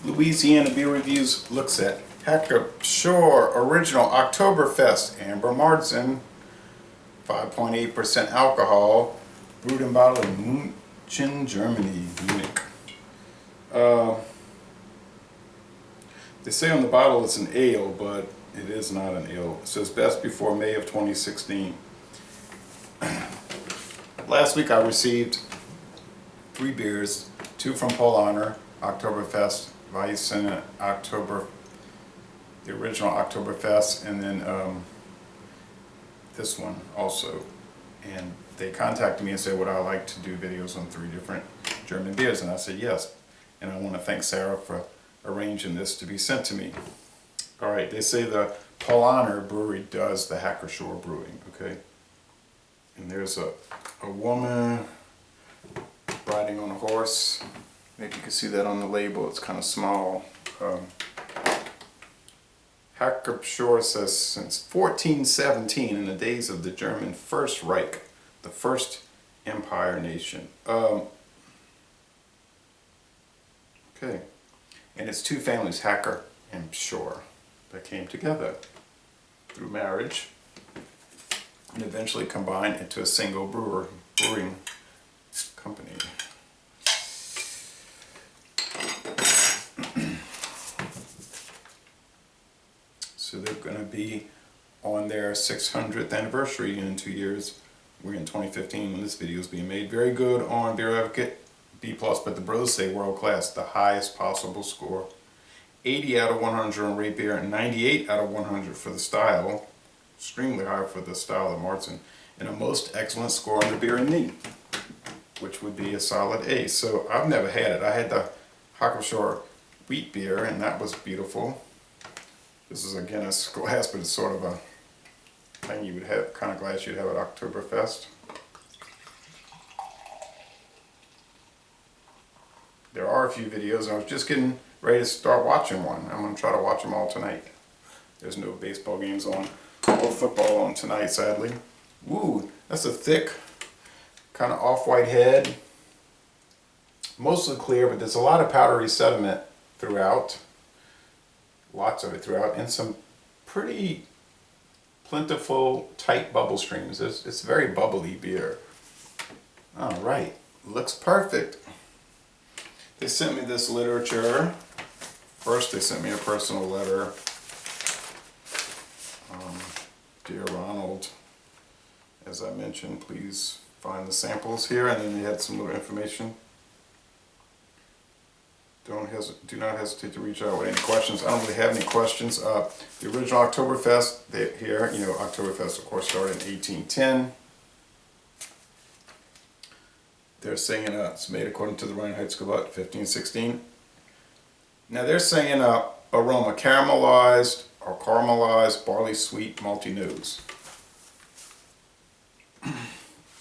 Louisiana Beer Reviews looks at Hacker-Pschorr Original Oktoberfest Amber Marzen, 5.8% alcohol, brewed and bottled in München, Germany, Munich. They say on the bottle it's an ale, but it is not an ale. It says best before May of 2016. Last week I received 3 beers, 2 from Polaner, Oktoberfest, Wiesn, the original Oktoberfest, and then this one also. And they contacted me and said, would I like to do videos on 3 different German beers? And I said yes. And I want to thank Sarah for arranging this to be sent to me. Alright, they say the Polaner Brewery does the Hacker-Pschorr brewing, okay? And there's a woman riding on a horse. Maybe you can see that on the label, it's kind of small. Hacker-Pschorr says since 1417, in the days of the German First Reich, the First Empire Nation. Okay, and it's 2 families, Hacker and Pschorr, that came together through marriage and eventually combined into a single brewing company. So they're going to be on their 600th anniversary in 2 years. We're in 2015 when this video is being made. Very good on Beer Advocate, B+, but the brothers say world class, the highest possible score. 80 out of 100 on rate beer and 98 out of 100 for the style. Extremely high for the style of Marzen. And a most excellent score on the beer and neat, which would be a solid A. So I've never had it. I had the Hacker-Pschorr wheat beer and that was beautiful. This is a Guinness glass, but it's sort of a thing you would have, kind of glass you'd have at Oktoberfest. There are a few videos, and I was just getting ready to start watching one. I'm going to try to watch them all tonight. There's no baseball games on, or football on tonight, sadly. Ooh, that's a thick, kind of off-white head. Mostly clear, but there's a lot of powdery sediment throughout. Lots of it throughout, and some pretty plentiful, tight bubble streams. It's very bubbly beer. Alright, looks perfect. They sent me this literature. First they sent me a personal letter. Dear Ronald, as I mentioned, please find the samples here, and then they had some little information. Do not hesitate to reach out with any questions. I don't really have any questions. The original Oktoberfest, here, you know, Oktoberfest of course started in 1810. They're saying it's made according to the Reinheitsgebot, 1516. Now they're saying aroma caramelized barley sweet malty nose.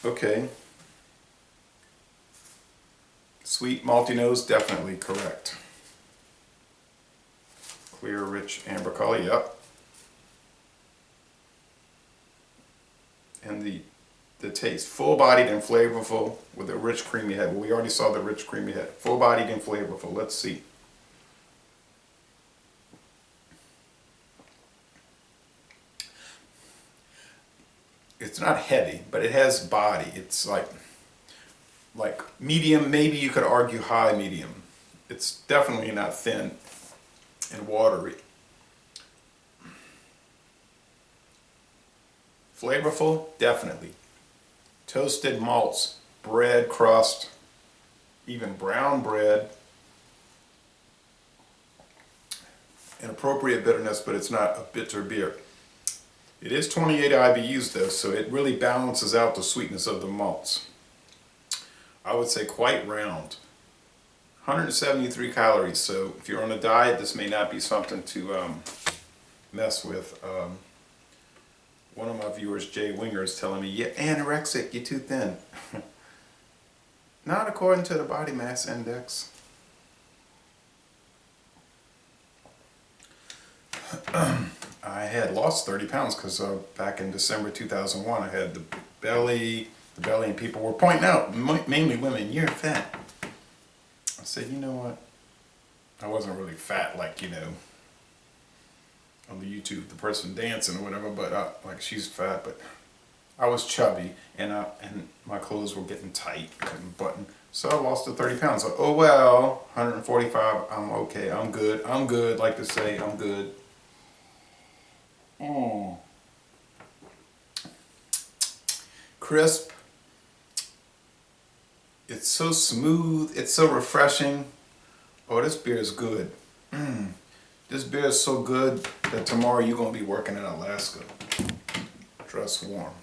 Okay. Sweet malty nose, definitely correct. Clear, rich amber color, yep. And the taste, full-bodied and flavorful with a rich creamy head. Well, we already saw the rich creamy head. Full-bodied and flavorful. Let's see. It's not heavy, but it has body. It's like medium, maybe you could argue high medium. It's definitely not thin and watery. Flavorful, definitely. Toasted malts, bread crust, even brown bread. An appropriate bitterness, but it's not a bitter beer. It is 28 IBUs though, so it really balances out the sweetness of the malts. I would say quite round. 173 calories, so if you're on a diet, this may not be something to mess with. One of my viewers, Jay Winger, is telling me, you're anorexic, you're too thin. Not according to the body mass index. I had lost 30 pounds because back in December 2001 I had the belly and people were pointing out, mainly women, you're fat. I said, you know what, I wasn't really fat like, you know, on the YouTube, the person dancing or whatever, but like she's fat, but I was chubby, and my clothes were getting tight, couldn't button. So I lost the 30 pounds. So, oh well, 145, I'm okay, I'm good, like to say, I'm good. Crisp. It's so smooth, it's so refreshing. Oh, this beer is good. This beer is so good that tomorrow you're going to be working in Alaska. Dress warm.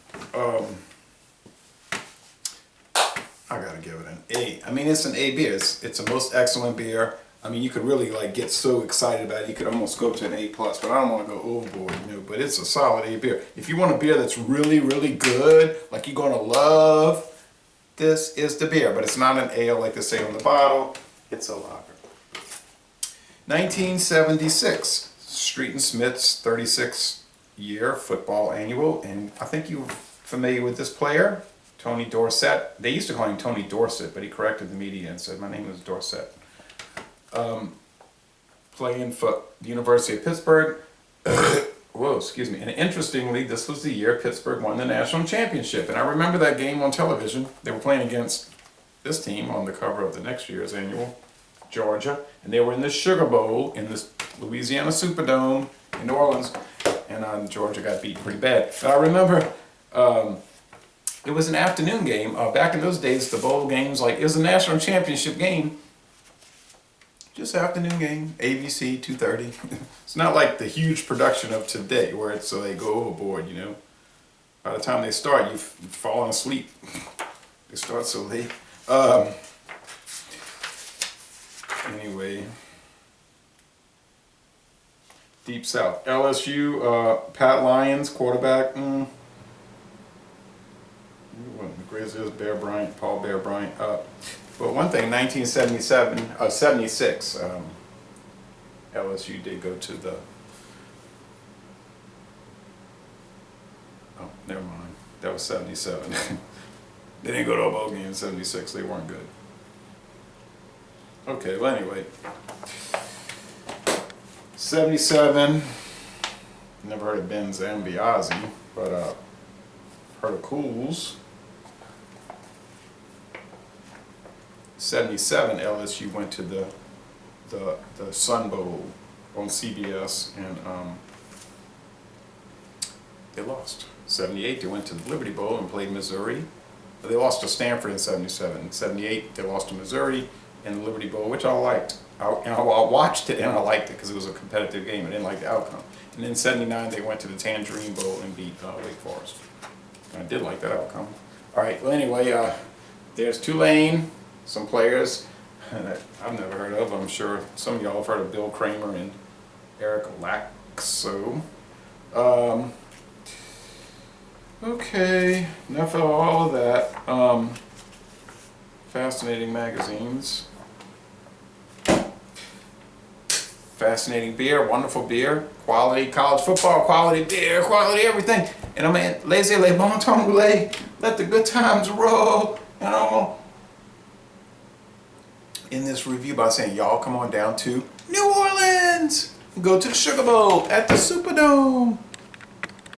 I gotta give it an A. I mean, it's an A beer. It's a most excellent beer. I mean, you could really like get so excited about it. You could almost go to an A+, but I don't want to go overboard, you know. But it's a solid A beer. If you want a beer that's really, really good, like you're gonna love, this is the beer. But it's not an ale like they say on the bottle. It's a lager. 1976, Street and Smith's 36-year football annual, and I think you're familiar with this player. Tony Dorsett. They used to call him Tony Dorset, but he corrected the media and said, my name is Dorsett. Playing for the University of Pittsburgh. Whoa, excuse me. And interestingly, this was the year Pittsburgh won the national championship. And I remember that game on television. They were playing against this team on the cover of the next year's annual, Georgia. And they were in the Sugar Bowl in this Louisiana Superdome in New Orleans. And Georgia got beat pretty bad. But I remember... it was an afternoon game. Back in those days, the bowl games, like, it was a national championship game. Just afternoon game, ABC, 2:30. It's not like the huge production of today where it's so they go overboard, you know. By the time they start, you've fallen asleep. They start so late. Anyway. Deep South. LSU, Pat Lyons, quarterback. The Grizzlies, Bear Bryant, Paul Bear Bryant. But one thing, 76, LSU did go to the... Oh, never mind. That was 77. They didn't go to a bowl game in 76. They weren't good. Okay, well anyway. 77. Never heard of Ben Zambiazzi, but heard of Cools. 77, LSU went to the Sun Bowl on CBS, and they lost. 78, they went to the Liberty Bowl and played Missouri. They lost to Stanford in 77. 78, they lost to Missouri in the Liberty Bowl, which I liked. I watched it and I liked it because it was a competitive game. I didn't like the outcome. And in 79, they went to the Tangerine Bowl and beat Wake Forest. I did like that outcome. All right, well anyway, there's Tulane, some players that I've never heard of. I'm sure some of y'all have heard of Bill Kramer and Eric Laxo. Okay, enough of all of that. Fascinating magazines. Fascinating beer, wonderful beer, quality college football, quality beer, quality everything. And I mean, laissez les bon temps rouler, let the good times roll. You know, in this review by saying, y'all come on down to New Orleans, go to the Sugar Bowl at the Superdome.